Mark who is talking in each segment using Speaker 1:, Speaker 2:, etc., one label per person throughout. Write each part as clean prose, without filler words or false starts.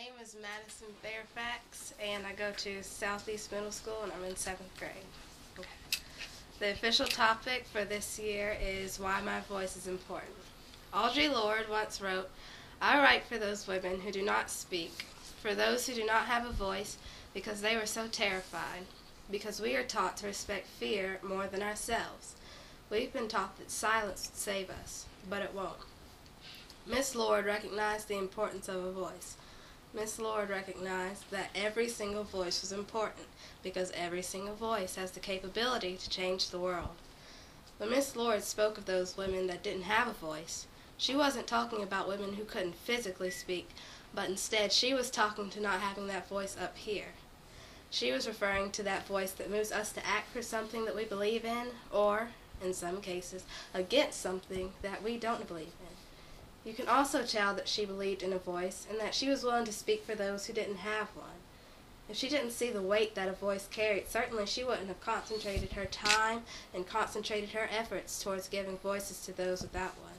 Speaker 1: name is Madison Fairfax, and I go to Southeast Middle School, and I'm in 7th grade. Okay. The official topic for this year is why my voice is important. Audre Lorde once wrote, "I write for those women who do not speak, for those who do not have a voice, because they were so terrified, because we are taught to respect fear more than ourselves. We've been taught that silence would save us, but it won't." Miss Lorde recognized the importance of a voice. Miss Lorde recognized that every single voice was important because every single voice has the capability to change the world. When Miss Lorde spoke of those women that didn't have a voice, she wasn't talking about women who couldn't physically speak, but instead she was talking to not having that voice up here. She was referring to that voice that moves us to act for something that we believe in, or, in some cases, against something that we don't believe in. You can also tell that she believed in a voice and that she was willing to speak for those who didn't have one. If she didn't see the weight that a voice carried, certainly she wouldn't have concentrated her time and concentrated her efforts towards giving voices to those without one.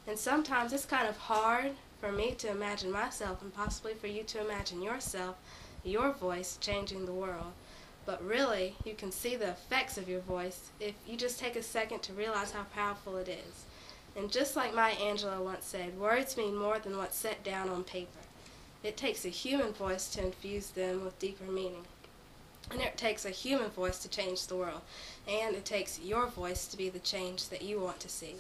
Speaker 1: And sometimes it's kind of hard for me to imagine myself, and possibly for you to imagine yourself, your voice changing the world. But really, you can see the effects of your voice if you just take a second to realize how powerful it is. And just like Maya Angelou once said, words mean more than what's set down on paper. It takes a human voice to infuse them with deeper meaning. And it takes a human voice to change the world. And it takes your voice to be the change that you want to see.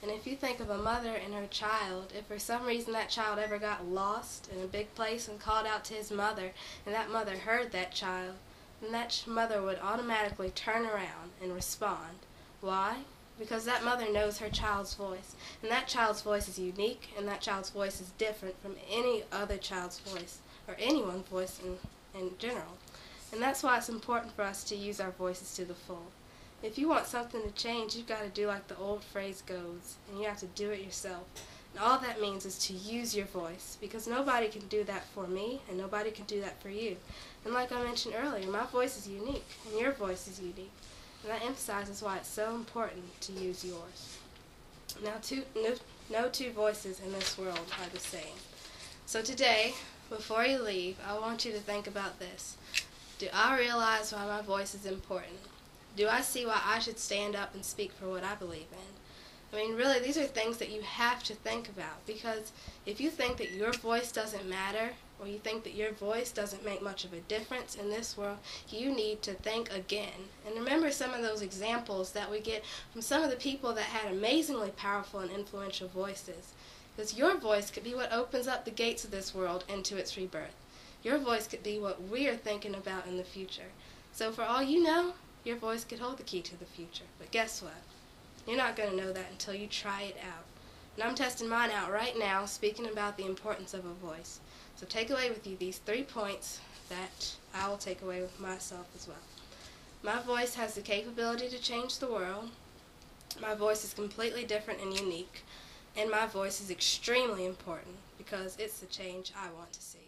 Speaker 1: And if you think of a mother and her child, if for some reason that child ever got lost in a big place and called out to his mother, and that mother heard that child, then that mother would automatically turn around and respond. Why? Because that mother knows her child's voice, and that child's voice is unique, and that child's voice is different from any other child's voice, or anyone's voice in general. And that's why it's important for us to use our voices to the full. If you want something to change, you've got to do like the old phrase goes, and you have to do it yourself. And all that means is to use your voice, because nobody can do that for me, and nobody can do that for you. And like I mentioned earlier, my voice is unique, and your voice is unique. And that emphasizes why it's so important to use yours. Now, no two voices in this world are the same. So today, before you leave, I want you to think about this. Do I realize why my voice is important? Do I see why I should stand up and speak for what I believe in? I mean, really, these are things that you have to think about, because if you think that your voice doesn't matter, or you think that your voice doesn't make much of a difference in this world, you need to think again. And remember some of those examples that we get from some of the people that had amazingly powerful and influential voices. Because your voice could be what opens up the gates of this world into its rebirth. Your voice could be what we are thinking about in the future. So for all you know, your voice could hold the key to the future. But guess what? You're not going to know that until you try it out. And I'm testing mine out right now, speaking about the importance of a voice. So take away with you these 3 points that I will take away with myself as well. My voice has the capability to change the world. My voice is completely different and unique. And my voice is extremely important because it's the change I want to see.